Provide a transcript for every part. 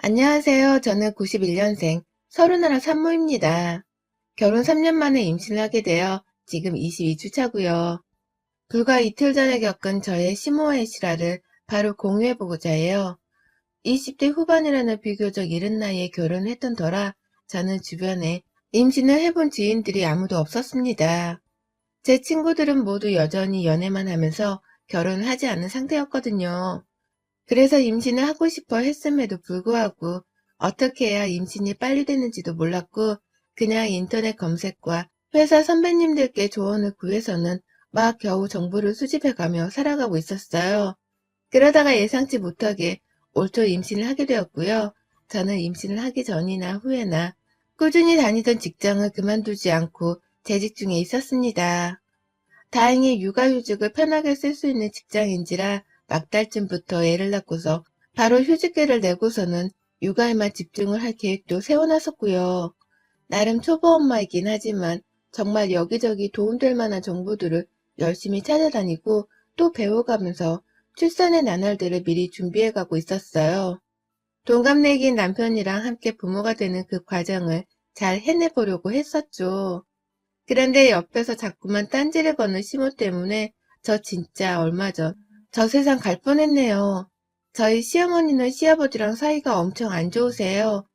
안녕하세요. 저는 91년생 31 산모입니다. 결혼 3년 만에 임신을 하게 되어 지금 22주 차고요. 불과 이틀 전에 겪은 저의 심호흡의 실화를 바로 공유해보고자 해요. 20대 후반이라는 비교적 이른 나이에 결혼을 했던 터라 저는 주변에 임신을 해본 지인들이 아무도 없었습니다. 제 친구들은 모두 여전히 연애만 하면서 결혼을 하지 않은 상태였거든요. 그래서 임신을 하고 싶어 했음에도 불구하고 어떻게 해야 임신이 빨리 되는지도 몰랐고 그냥 인터넷 검색과 회사 선배님들께 조언을 구해서는 막 겨우 정보를 수집해가며 살아가고 있었어요. 그러다가 예상치 못하게 올 초 임신을 하게 되었고요. 저는 임신을 하기 전이나 후에나 꾸준히 다니던 직장을 그만두지 않고 재직 중에 있었습니다. 다행히 육아휴직을 편하게 쓸 수 있는 직장인지라 막달쯤부터 애를 낳고서 바로 휴직계를 내고서는 육아에만 집중을 할 계획도 세워놨었고요. 나름 초보 엄마이긴 하지만 정말 여기저기 도움될 만한 정보들을 열심히 찾아다니고 또 배워가면서 출산의 나날들을 미리 준비해가고 있었어요. 동갑내기인 남편이랑 함께 부모가 되는 그 과정을 잘 해내보려고 했었죠. 그런데 옆에서 자꾸만 딴지를 거는 시모 때문에 저 진짜 얼마 전 저 세상 갈 뻔했네요. 저희 시어머니는 시아버지랑 사이가 엄청 안 좋으세요.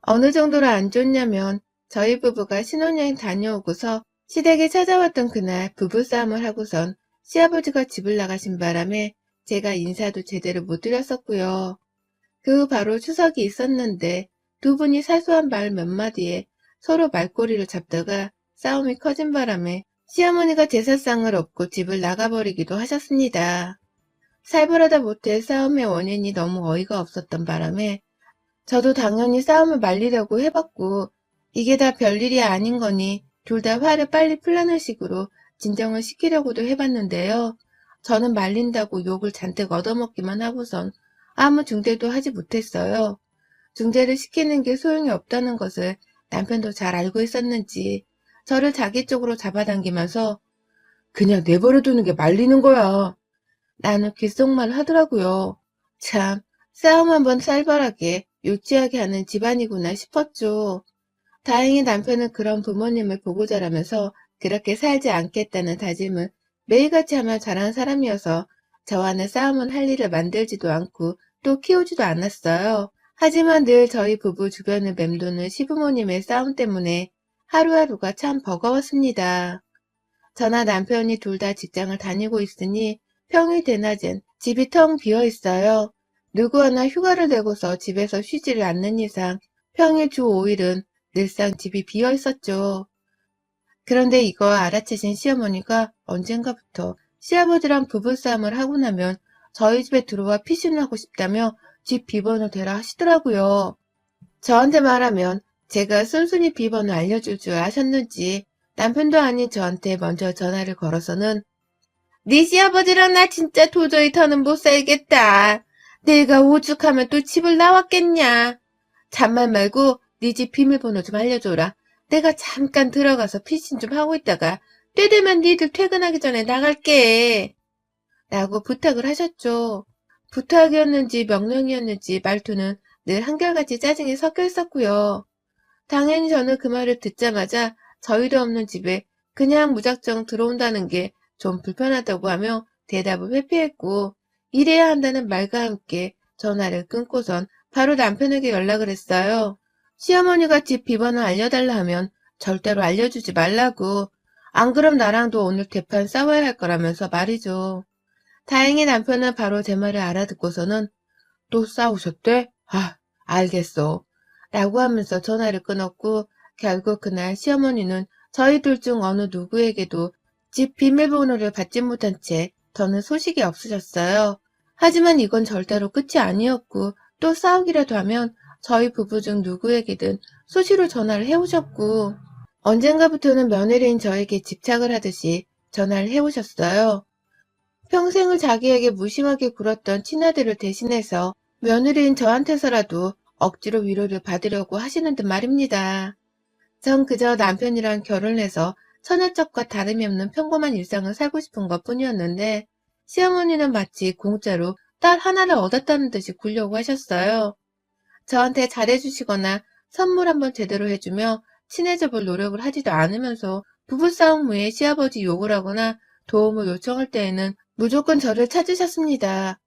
어느 정도로 안 좋냐면 저희 부부가 신혼여행 다녀오고서 시댁에 찾아왔던 그날 부부싸움을 하고선 시아버지가 집을 나가신 바람에 제가 인사도 제대로 못 드렸었고요. 그 후 바로 추석이 있었는데 두 분이 사소한 말 몇 마디에 서로 말꼬리를 잡다가 싸움이 커진 바람에 시어머니가 제사상을 업고 집을 나가버리기도 하셨습니다. 살벌하다 못해 싸움의 원인이 너무 어이가 없었던 바람에 저도 당연히 싸움을 말리려고 해봤고 이게 다 별일이 아닌 거니 둘 다 화를 빨리 풀라는 식으로 진정을 시키려고도 해봤는데요. 저는 말린다고 욕을 잔뜩 얻어먹기만 하고선 아무 중재도 하지 못했어요. 중재를 시키는 게 소용이 없다는 것을 남편도 잘 알고 있었는지 저를 자기 쪽으로 잡아당기면서 그냥 내버려두는 게 말리는 거야. 라는 귓속말을 하더라고요. 참, 싸움 한번 살벌하게 유치하게 하는 집안이구나 싶었죠. 다행히 남편은 그런 부모님을 보고 자라면서 그렇게 살지 않겠다는 다짐을 매일같이 하며 자란 사람이어서 저와는 싸움은 할 일을 만들지도 않고 또 키우지도 않았어요. 하지만 늘 저희 부부 주변을 맴도는 시부모님의 싸움 때문에 하루하루가 참 버거웠습니다. 저나 남편이 둘 다 직장을 다니고 있으니 평일 대낮엔 집이 텅 비어 있어요. 누구 하나 휴가를 내고서 집에서 쉬지를 않는 이상 평일 주 5일은 늘상 집이 비어 있었죠. 그런데 이거 알아채신 시어머니가 언젠가부터 시아버지랑 부부싸움을 하고 나면 저희 집에 들어와 피신을 하고 싶다며 집 비번을 대라 하시더라고요. 저한테 말하면 제가 순순히 비번을 알려줄 줄 아셨는지 남편도 아닌 저한테 먼저 전화를 걸어서는 네 시아버지랑 나 진짜 도저히 더는 못 살겠다. 내가 오죽하면 또 집을 나왔겠냐. 잔말 말고 네 집 비밀번호 좀 알려줘라. 내가 잠깐 들어가서 피신 좀 하고 있다가 때 되면 니들 퇴근하기 전에 나갈게. 라고 부탁을 하셨죠. 부탁이었는지 명령이었는지 말투는 늘 한결같이 짜증이 섞여 있었고요. 당연히 저는 그 말을 듣자마자 저희도 없는 집에 그냥 무작정 들어온다는 게 좀 불편하다고 하며 대답을 회피했고 이래야 한다는 말과 함께 전화를 끊고선 바로 남편에게 연락을 했어요. 시어머니가 집 비번을 알려달라 하면 절대로 알려주지 말라고. 안 그럼 나랑도 오늘 대판 싸워야 할 거라면서 말이죠. 다행히 남편은 바로 제 말을 알아듣고서는 또 싸우셨대? 아, 알겠어. 라고 하면서 전화를 끊었고 결국 그날 시어머니는 저희 둘 중 어느 누구에게도 집 비밀번호를 받지 못한 채 더는 소식이 없으셨어요. 하지만 이건 절대로 끝이 아니었고 또 싸우기라도 하면 저희 부부 중 누구에게든 수시로 전화를 해오셨고 언젠가부터는 며느리인 저에게 집착을 하듯이 전화를 해오셨어요. 평생을 자기에게 무심하게 굴었던 친아들을 대신해서 며느리인 저한테서라도 억지로 위로를 받으려고 하시는 듯 말입니다. 전 그저 남편이랑 결혼해서 처녀적과 다름이 없는 평범한 일상을 살고 싶은 것 뿐이었는데 시어머니는 마치 공짜로 딸 하나를 얻었다는 듯이 굴려고 하셨어요. 저한테 잘해주시거나 선물 한번 제대로 해주며 친해져 볼 노력을 하지도 않으면서 부부싸움 후에 시아버지 욕을 하거나 도움을 요청할 때에는 무조건 저를 찾으셨습니다.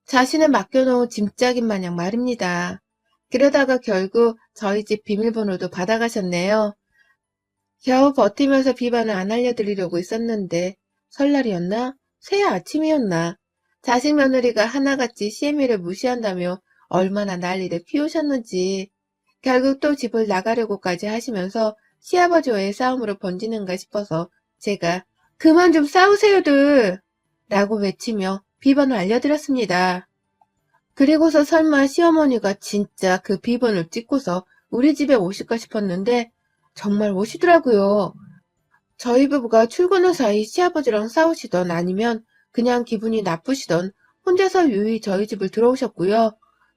자신을 맡겨놓은 짐짝인 마냥 말입니다. 그러다가 결국 저희 집 비밀번호도 받아가셨네요. 겨우 버티면서 비방을 안 알려드리려고 있었는데 설날이었나? 새해 아침이었나? 자식 며느리가 하나같이 CM이를 무시한다며 얼마나 난리를 피우셨는지 결국 또 집을 나가려고까지 하시면서 시아버지와의 싸움으로 번지는가 싶어서 제가 그만 좀 싸우세요들! 라고 외치며 비번을 알려드렸습니다. 그리고서 설마 시어머니가 진짜 그 비번을 찍고서 우리 집에 오실까 싶었는데 정말 오시더라고요. 저희 부부가 출근후 사이 시아버지랑 싸우시던 아니면 그냥 기분이 나쁘시던 혼자서 유유히 저희 집을 들어오셨고요.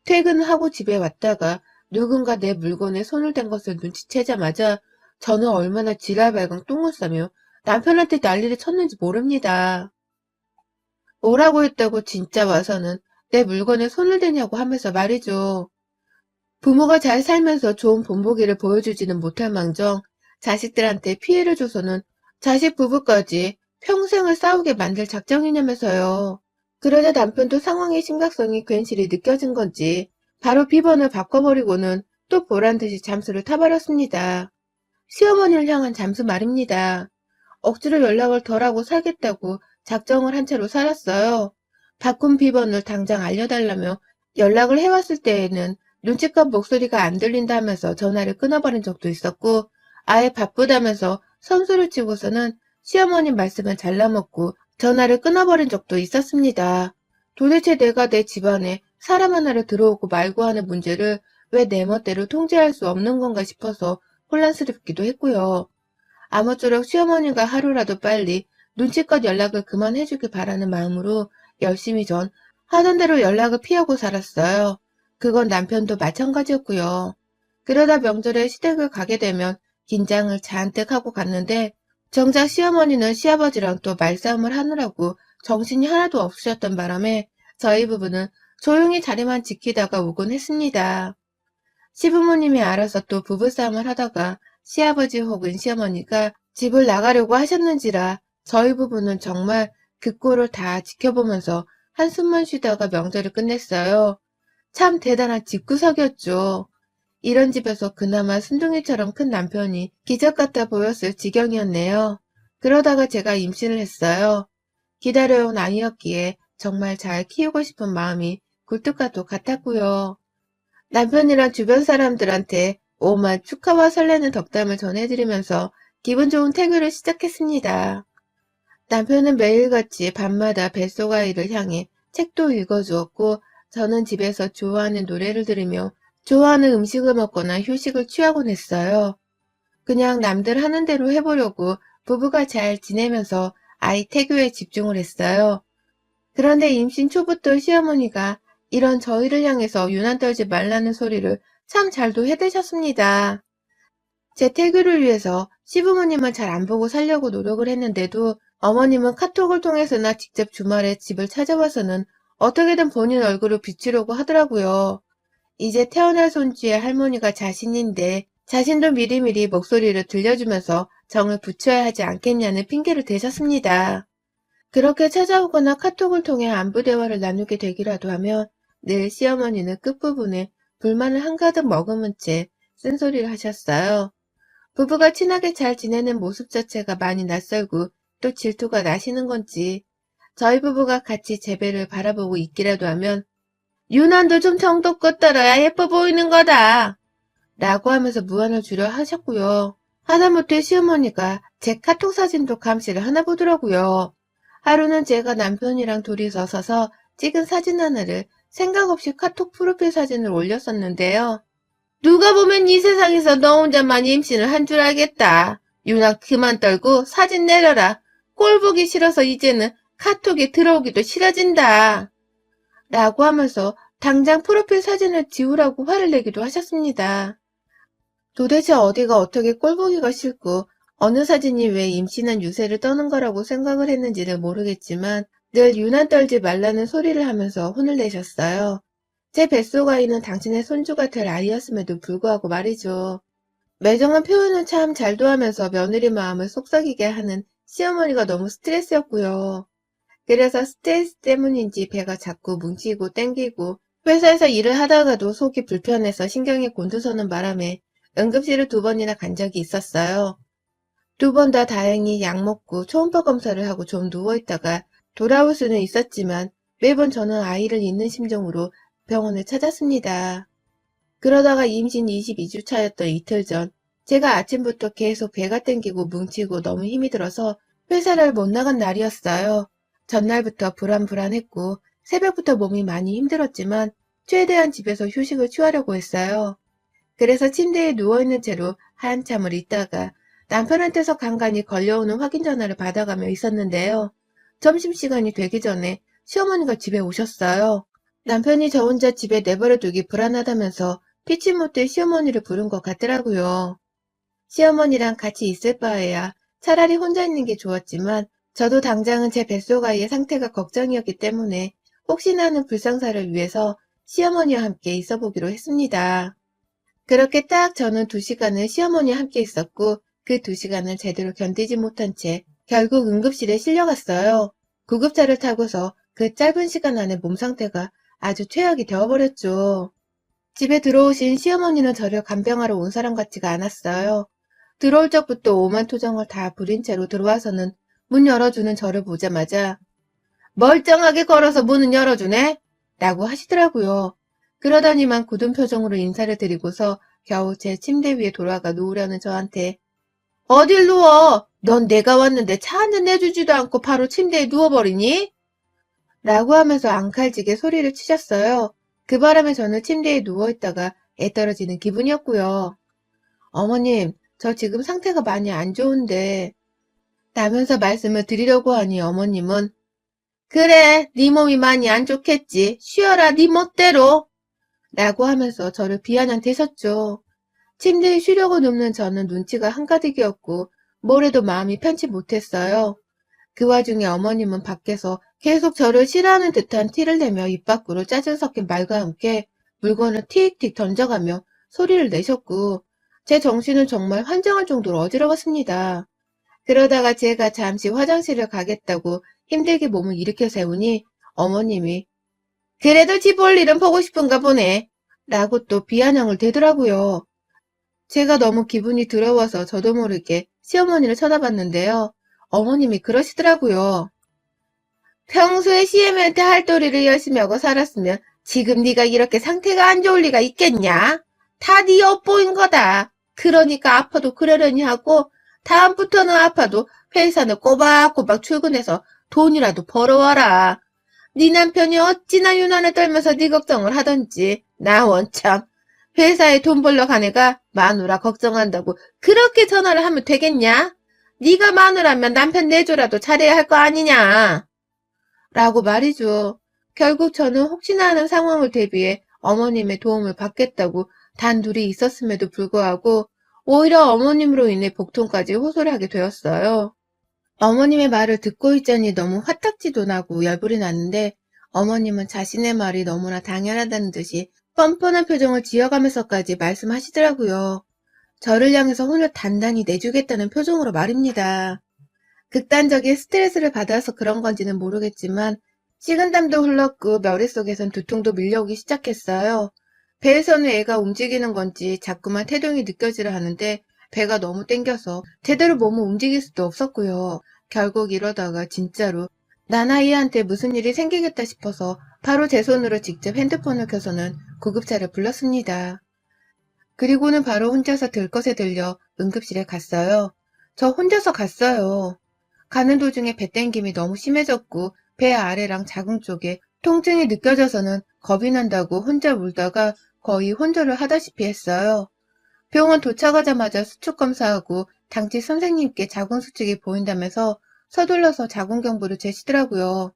퇴근하고 집에 왔다가 누군가 내 물건에 손을 댄 것을 눈치채자마자 저는 얼마나 지랄발광 똥을 싸며 남편한테 난리를 쳤는지 모릅니다. 뭐라고 했다고 진짜 와서는 내 물건에 손을 대냐고 하면서 말이죠. 부모가 잘 살면서 좋은 본보기를 보여주지는 못할 망정 자식들한테 피해를 줘서는 자식 부부까지 평생을 싸우게 만들 작정이냐면서요. 그러자 남편도 상황의 심각성이 괜시리 느껴진 건지 바로 비번을 바꿔버리고는 또 보란듯이 잠수를 타버렸습니다. 시어머니를 향한 잠수 말입니다. 억지로 연락을 덜하고 살겠다고 작정을 한 채로 살았어요. 바꾼 비번을 당장 알려달라며 연락을 해왔을 때에는 눈치껏 목소리가 안 들린다면서 전화를 끊어버린 적도 있었고 아예 바쁘다면서 선수를 치고서는 시어머니 말씀을 잘라먹고 전화를 끊어버린 적도 있었습니다. 도대체 내가 내 집안에 사람 하나를 들어오고 말고 하는 문제를 왜 내 멋대로 통제할 수 없는 건가 싶어서 혼란스럽기도 했고요. 아무쪼록 시어머니가 하루라도 빨리 눈치껏 연락을 그만해주길 바라는 마음으로 열심히 전 하던 대로 연락을 피하고 살았어요. 그건 남편도 마찬가지였고요. 그러다 명절에 시댁을 가게 되면 긴장을 잔뜩 하고 갔는데 정작 시어머니는 시아버지랑 또 말싸움을 하느라고 정신이 하나도 없으셨던 바람에 저희 부부는 조용히 자리만 지키다가 오곤 했습니다. 시부모님이 알아서 또 부부싸움을 하다가 시아버지 혹은 시어머니가 집을 나가려고 하셨는지라 저희 부부는 정말 그 꼴을 다 지켜보면서 한숨만 쉬다가 명절을 끝냈어요. 참 대단한 집구석이었죠. 이런 집에서 그나마 순둥이처럼 큰 남편이 기적 같아 보였을 지경이었네요. 그러다가 제가 임신을 했어요. 기다려온 아이였기에 정말 잘 키우고 싶은 마음이 굴뚝과도 같았고요. 남편이랑 주변 사람들한테 오만 축하와 설레는 덕담을 전해드리면서 기분 좋은 태교를 시작했습니다. 남편은 매일같이 밤마다 뱃속아이를 향해 책도 읽어주었고 저는 집에서 좋아하는 노래를 들으며 좋아하는 음식을 먹거나 휴식을 취하곤 했어요. 그냥 남들 하는 대로 해보려고 부부가 잘 지내면서 아이 태교에 집중을 했어요. 그런데 임신 초부터 시어머니가 이런 저희를 향해서 유난 떨지 말라는 소리를 참 잘도 해대셨습니다. 제 태교를 위해서 시부모님은 잘 안 보고 살려고 노력을 했는데도 어머님은 카톡을 통해서나 직접 주말에 집을 찾아와서는 어떻게든 본인 얼굴을 비추려고 하더라고요. 이제 태어날 손주의 할머니가 자신인데 자신도 미리미리 목소리를 들려주면서 정을 붙여야 하지 않겠냐는 핑계를 대셨습니다. 그렇게 찾아오거나 카톡을 통해 안부 대화를 나누게 되기라도 하면 늘 시어머니는 끝부분에 불만을 한가득 머금은 채 쓴소리를 하셨어요. 부부가 친하게 잘 지내는 모습 자체가 많이 낯설고 또 질투가 나시는 건지 저희 부부가 같이 재배를 바라보고 있기라도 하면 유난도 좀 정도껏 떨어야 예뻐 보이는 거다 라고 하면서 무안을 주려 하셨고요. 하다못해 시어머니가 제 카톡 사진도 감시를 하나 보더라고요. 하루는 제가 남편이랑 둘이서 서서 찍은 사진 하나를 생각 없이 카톡 프로필 사진을 올렸었는데요. 누가 보면 이 세상에서 너 혼자만 임신을 한 줄 알겠다. 유난 그만 떨고 사진 내려라. 꼴 보기 싫어서 이제는 카톡에 들어오기도 싫어진다. 라고 하면서 당장 프로필 사진을 지우라고 화를 내기도 하셨습니다. 도대체 어디가 어떻게 꼴 보기가 싫고 어느 사진이 왜 임신한 유세를 떠는 거라고 생각을 했는지는 모르겠지만 늘 유난 떨지 말라는 소리를 하면서 혼을 내셨어요. 제 뱃속아이는 당신의 손주가 될 아이였음에도 불구하고 말이죠. 매정한 표현은 참 잘도 하면서 며느리 마음을 속삭이게 하는 시어머니가 너무 스트레스였고요. 그래서 스트레스 때문인지 배가 자꾸 뭉치고 땡기고 회사에서 일을 하다가도 속이 불편해서 신경이 곤두서는 바람에 응급실을 2번이나 간 적이 있었어요. 2번 다 다행히 약 먹고 초음파 검사를 하고 좀 누워있다가 돌아올 수는 있었지만 매번 저는 아이를 잊는 심정으로 병원을 찾았습니다. 그러다가 임신 22주 차였던 이틀 전, 제가 아침부터 계속 배가 땡기고 뭉치고 너무 힘이 들어서 회사를 못 나간 날이었어요. 전날부터 불안불안했고 새벽부터 몸이 많이 힘들었지만 최대한 집에서 휴식을 취하려고 했어요. 그래서 침대에 누워있는 채로 한참을 있다가 남편한테서 간간히 걸려오는 확인 전화를 받아가며 있었는데요. 점심시간이 되기 전에 시어머니가 집에 오셨어요. 남편이 저 혼자 집에 내버려 두기 불안하다면서 피치 못해 시어머니를 부른 것 같더라고요. 시어머니랑 같이 있을 바에야 차라리 혼자 있는 게 좋았지만 저도 당장은 제 뱃속아이의 상태가 걱정이었기 때문에 혹시나 하는 불상사를 위해서 시어머니와 함께 있어보기로 했습니다. 그렇게 딱 저는 2시간을 시어머니와 함께 있었고 그 2시간을 제대로 견디지 못한 채 결국 응급실에 실려갔어요. 구급차를 타고서 그 짧은 시간 안에 몸 상태가 아주 최악이 되어버렸죠. 집에 들어오신 시어머니는 저를 간병하러 온 사람 같지가 않았어요. 들어올 적부터 오만 토정을 다 부린 채로 들어와서는 문 열어주는 저를 보자마자 멀쩡하게 걸어서 문은 열어주네? 라고 하시더라고요. 그러더니만 굳은 표정으로 인사를 드리고서 겨우 제 침대 위에 돌아가 누우려는 저한테 어딜 누워? 넌 내가 왔는데 차 한 잔 내주지도 않고 바로 침대에 누워버리니? 라고 하면서 앙칼지게 소리를 치셨어요. 그 바람에 저는 침대에 누워있다가 애 떨어지는 기분이었고요. 어머님, 저 지금 상태가 많이 안 좋은데 라면서 말씀을 드리려고 하니 어머님은 그래, 네 몸이 많이 안 좋겠지. 쉬어라, 네 멋대로. 라고 하면서 저를 비아냥대셨죠. 침대에 쉬려고 눕는 저는 눈치가 한가득이었고 뭘 해도 마음이 편치 못했어요. 그 와중에 어머님은 밖에서 계속 저를 싫어하는 듯한 티를 내며 입 밖으로 짜증 섞인 말과 함께 물건을 틱틱 던져가며 소리를 내셨고 제 정신은 정말 환장할 정도로 어지러웠습니다. 그러다가 제가 잠시 화장실을 가겠다고 힘들게 몸을 일으켜 세우니 어머님이 그래도 집 올 일은 보고 싶은가 보네 라고 또 비아냥을 대더라고요. 제가 너무 기분이 더러워서 저도 모르게 시어머니를 쳐다봤는데요. 어머님이 그러시더라고요. 평소에 시애미한테 할 도리를 열심히 하고 살았으면 지금 네가 이렇게 상태가 안 좋을 리가 있겠냐? 다 네 엿보인 거다. 그러니까 아파도 그러려니 하고 다음부터는 아파도 회사는 꼬박꼬박 출근해서 돈이라도 벌어와라. 네 남편이 어찌나 유난을 떨면서 네 걱정을 하던지 나 원참 회사에 돈 벌러 가네가 마누라 걱정한다고 그렇게 전화를 하면 되겠냐? 네가 마누라면 남편 내조라도 잘해야 할 거 아니냐? 라고 말이죠. 결국 저는 혹시나 하는 상황을 대비해 어머님의 도움을 받겠다고 단둘이 있었음에도 불구하고 오히려 어머님으로 인해 복통까지 호소를 하게 되었어요. 어머님의 말을 듣고 있자니 너무 화딱지도 나고 열불이 났는데 어머님은 자신의 말이 너무나 당연하다는 듯이 뻔뻔한 표정을 지어가면서까지 말씀하시더라고요. 저를 향해서 혼을 단단히 내주겠다는 표정으로 말입니다. 극단적인 스트레스를 받아서 그런 건지는 모르겠지만 식은땀도 흘렀고 머릿속에선 두통도 밀려오기 시작했어요. 배에서는 애가 움직이는 건지 자꾸만 태동이 느껴지려 하는데 배가 너무 땡겨서 제대로 몸을 움직일 수도 없었고요. 결국 이러다가 진짜로 나나이한테 무슨 일이 생기겠다 싶어서 바로 제 손으로 직접 핸드폰을 켜서는 구급차를 불렀습니다. 그리고는 바로 혼자서 들것에 들려 응급실에 갔어요. 저 혼자서 갔어요. 가는 도중에 배 땡김이 너무 심해졌고 배 아래랑 자궁 쪽에 통증이 느껴져서는 겁이 난다고 혼자 울다가 거의 혼절을 하다시피 했어요. 병원 도착하자마자 수축 검사하고 당직 선생님께 자궁 수축이 보인다면서 서둘러서 자궁 경부를 재시더라고요.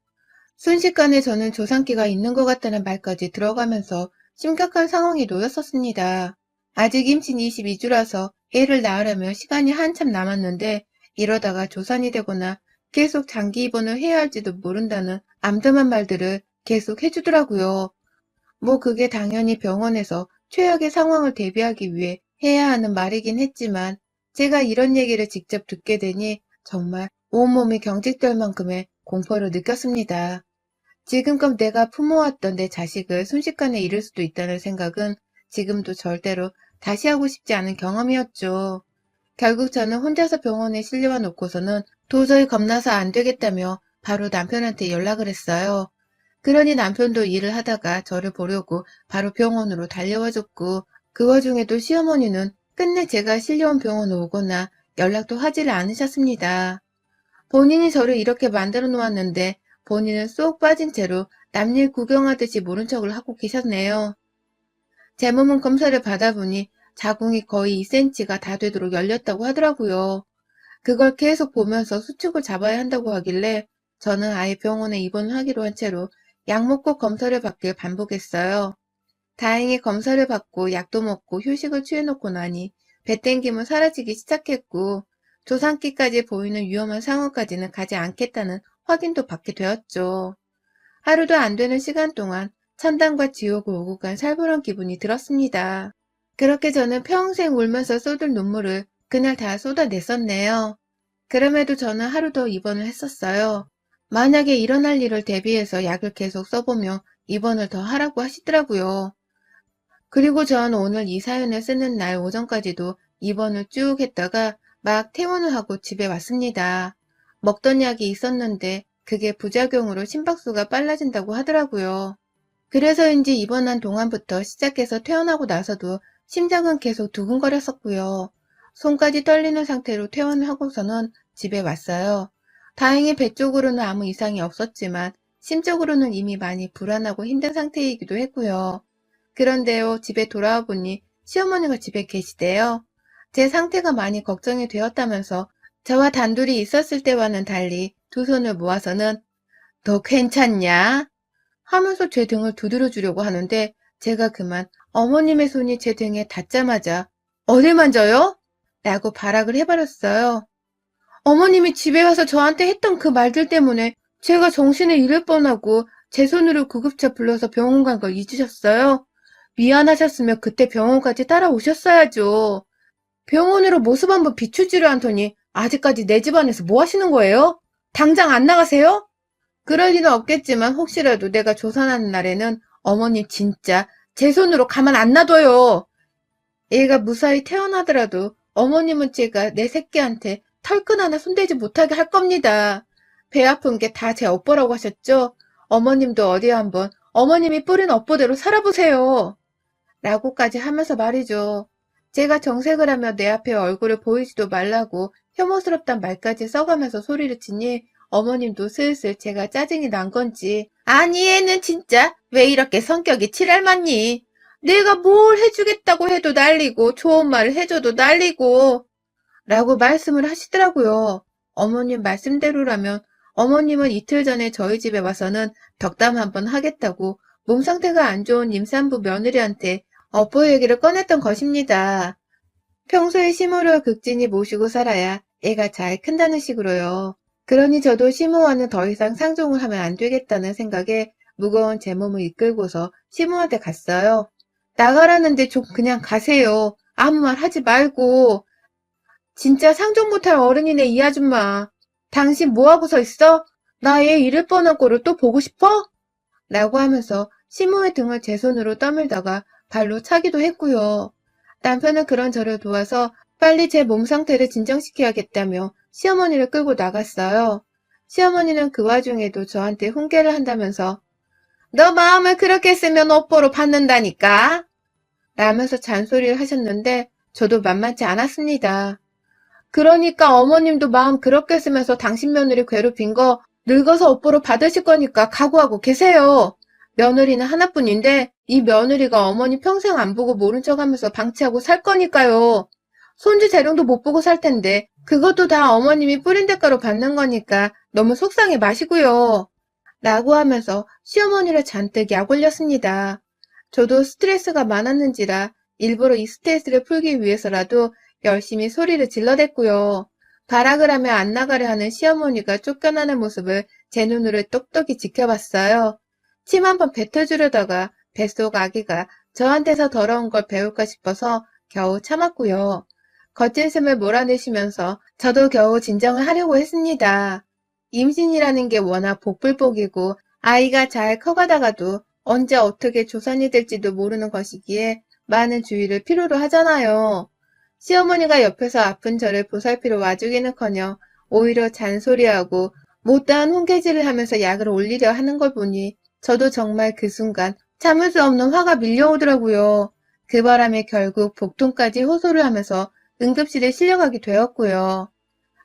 순식간에 저는 조산기가 있는 것 같다는 말까지 들어가면서 심각한 상황에 놓였었습니다. 아직 임신 22주라서 애를 낳으려면 시간이 한참 남았는데 이러다가 조산이 되거나 계속 장기 입원을 해야 할지도 모른다는 암담한 말들을 계속 해주더라고요. 뭐 그게 당연히 병원에서 최악의 상황을 대비하기 위해 해야 하는 말이긴 했지만 제가 이런 얘기를 직접 듣게 되니 정말 온몸이 경직될 만큼의 공포를 느꼈습니다. 지금껏 내가 품어왔던 내 자식을 순식간에 잃을 수도 있다는 생각은 지금도 절대로 다시 하고 싶지 않은 경험이었죠. 결국 저는 혼자서 병원에 실려와 놓고서는 도저히 겁나서 안 되겠다며 바로 남편한테 연락을 했어요. 그러니 남편도 일을 하다가 저를 보려고 바로 병원으로 달려와 줬고 그 와중에도 시어머니는 끝내 제가 실려온 병원에 오거나 연락도 하지를 않으셨습니다. 본인이 저를 이렇게 만들어 놓았는데 본인은 쏙 빠진 채로 남일 구경하듯이 모른 척을 하고 계셨네요. 제 몸은 검사를 받아보니 자궁이 거의 2cm가 다 되도록 열렸다고 하더라고요. 그걸 계속 보면서 수축을 잡아야 한다고 하길래 저는 아예 병원에 입원하기로 한 채로 약 먹고 검사를 받길 반복했어요. 다행히 검사를 받고 약도 먹고 휴식을 취해놓고 나니 배 땡김은 사라지기 시작했고 조산기까지 보이는 위험한 상황까지는 가지 않겠다는 확인도 받게 되었죠. 하루도 안 되는 시간 동안 천당과 지옥을 오고 간 살벌한 기분이 들었습니다. 그렇게 저는 평생 울면서 쏟을 눈물을 그날 다 쏟아냈었네요. 그럼에도 저는 하루 더 입원을 했었어요. 만약에 일어날 일을 대비해서 약을 계속 써보며 입원을 더 하라고 하시더라고요. 그리고 전 오늘 이 사연을 쓰는 날 오전까지도 입원을 쭉 했다가 막 퇴원을 하고 집에 왔습니다. 먹던 약이 있었는데 그게 부작용으로 심박수가 빨라진다고 하더라고요. 그래서인지 입원한 동안부터 시작해서 퇴원하고 나서도 심장은 계속 두근거렸었고요. 손까지 떨리는 상태로 퇴원을 하고서는 집에 왔어요. 다행히 배 쪽으로는 아무 이상이 없었지만 심적으로는 이미 많이 불안하고 힘든 상태이기도 했고요. 그런데요, 집에 돌아와 보니 시어머니가 집에 계시대요. 제 상태가 많이 걱정이 되었다면서 저와 단둘이 있었을 때와는 달리 두 손을 모아서는 너 괜찮냐? 하면서 제 등을 두드려 주려고 하는데 제가 그만 어머님의 손이 제 등에 닿자마자 어딜 만져요? 라고 발악을 해버렸어요. 어머님이 집에 와서 저한테 했던 그 말들 때문에 제가 정신을 잃을 뻔하고 제 손으로 구급차 불러서 병원 간 걸 잊으셨어요? 미안하셨으면 그때 병원까지 따라오셨어야죠. 병원으로 모습 한번 비추지를 않더니 아직까지 내 집안에서 뭐 하시는 거예요? 당장 안 나가세요? 그럴 리는 없겠지만 혹시라도 내가 조산하는 날에는 어머님 진짜 제 손으로 가만 안 놔둬요. 얘가 무사히 태어나더라도 어머님은 제가 내 새끼한테 털끝 하나 손대지 못하게 할 겁니다. 배 아픈 게 다 제 업보라고 하셨죠? 어머님도 어디 한번 어머님이 뿌린 업보대로 살아보세요. 라고까지 하면서 말이죠. 제가 정색을 하며 내 앞에 얼굴을 보이지도 말라고 혐오스럽단 말까지 써가면서 소리를 치니 어머님도 슬슬 제가 짜증이 난 건지 아니 얘는 진짜 왜 이렇게 성격이 칠할맞니? 내가 뭘 해주겠다고 해도 난리고 좋은 말을 해줘도 난리고 라고 말씀을 하시더라고요. 어머님 말씀대로라면 어머님은 이틀 전에 저희 집에 와서는 덕담 한번 하겠다고 몸 상태가 안 좋은 임산부 며느리한테 업보 얘기를 꺼냈던 것입니다. 평소에 시모를 극진히 모시고 살아야 애가 잘 큰다는 식으로요. 그러니 저도 시모와는 더 이상 상종을 하면 안 되겠다는 생각에 무거운 제 몸을 이끌고서 시모한테 갔어요. 나가라는데 좀 그냥 가세요. 아무 말 하지 말고. 진짜 상종 못할 어른이네 이 아줌마. 당신 뭐하고서 있어? 나 얘 잃을 뻔한 꼴을 또 보고 싶어? 라고 하면서 시모의 등을 제 손으로 떠밀다가 발로 차기도 했고요. 남편은 그런 저를 도와서 빨리 제 몸 상태를 진정시켜야겠다며 시어머니를 끌고 나갔어요. 시어머니는 그 와중에도 저한테 훈계를 한다면서 너 마음을 그렇게 쓰면 업보로 받는다니까 라면서 잔소리를 하셨는데 저도 만만치 않았습니다. 그러니까 어머님도 마음 그렇게 쓰면서 당신 며느리 괴롭힌 거 늙어서 업보로 받으실 거니까 각오하고 계세요. 며느리는 하나뿐인데 이 며느리가 어머니 평생 안 보고 모른 척하면서 방치하고 살 거니까요. 손주 재롱도 못 보고 살 텐데 그것도 다 어머님이 뿌린 대가로 받는 거니까 너무 속상해 마시고요. 라고 하면서 시어머니를 잔뜩 약 올렸습니다. 저도 스트레스가 많았는지라 일부러 이 스트레스를 풀기 위해서라도 열심히 소리를 질러댔고요. 발악을 하며 안 나가려 하는 시어머니가 쫓겨나는 모습을 제 눈으로 똑똑히 지켜봤어요. 침 한 번 뱉어주려다가 뱃속 아기가 저한테서 더러운 걸 배울까 싶어서 겨우 참았고요. 거친 숨을 몰아내시면서 저도 겨우 진정을 하려고 했습니다. 임신이라는 게 워낙 복불복이고 아이가 잘 커가다가도 언제 어떻게 조산이 될지도 모르는 것이기에 많은 주의를 필요로 하잖아요. 시어머니가 옆에서 아픈 저를 보살피러 와주기는커녕 오히려 잔소리하고 못다한 훈계질을 하면서 약을 올리려 하는 걸 보니 저도 정말 그 순간 참을 수 없는 화가 밀려오더라고요. 그 바람에 결국 복통까지 호소를 하면서 응급실에 실려가게 되었고요.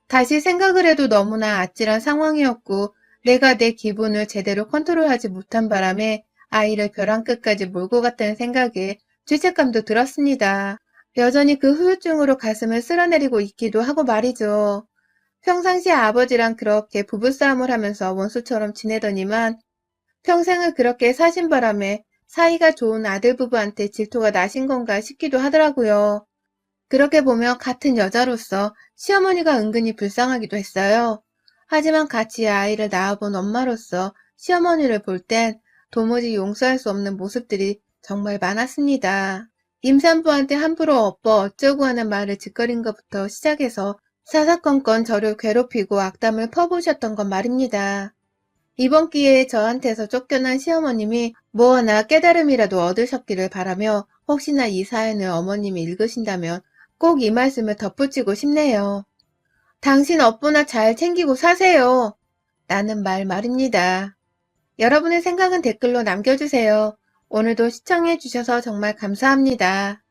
다시 생각을 해도 너무나 아찔한 상황이었고 내가 내 기분을 제대로 컨트롤하지 못한 바람에 아이를 벼랑 끝까지 몰고 갔다는 생각에 죄책감도 들었습니다. 여전히 그 후유증으로 가슴을 쓸어내리고 있기도 하고 말이죠. 평상시에 아버지랑 그렇게 부부싸움을 하면서 원수처럼 지내더니만 평생을 그렇게 사신 바람에 사이가 좋은 아들 부부한테 질투가 나신 건가 싶기도 하더라고요. 그렇게 보면 같은 여자로서 시어머니가 은근히 불쌍하기도 했어요. 하지만 같이 아이를 낳아본 엄마로서 시어머니를 볼 땐 도무지 용서할 수 없는 모습들이 정말 많았습니다. 임산부한테 함부로 어쩌고 하는 말을 짓거린 것부터 시작해서 사사건건 저를 괴롭히고 악담을 퍼부으셨던 건 말입니다. 이번 기회에 저한테서 쫓겨난 시어머님이 뭐 하나 깨달음이라도 얻으셨기를 바라며 혹시나 이 사연을 어머님이 읽으신다면 꼭 이 말씀을 덧붙이고 싶네요. 당신 업보나 잘 챙기고 사세요. 라는 말입니다. 여러분의 생각은 댓글로 남겨주세요. 오늘도 시청해주셔서 정말 감사합니다.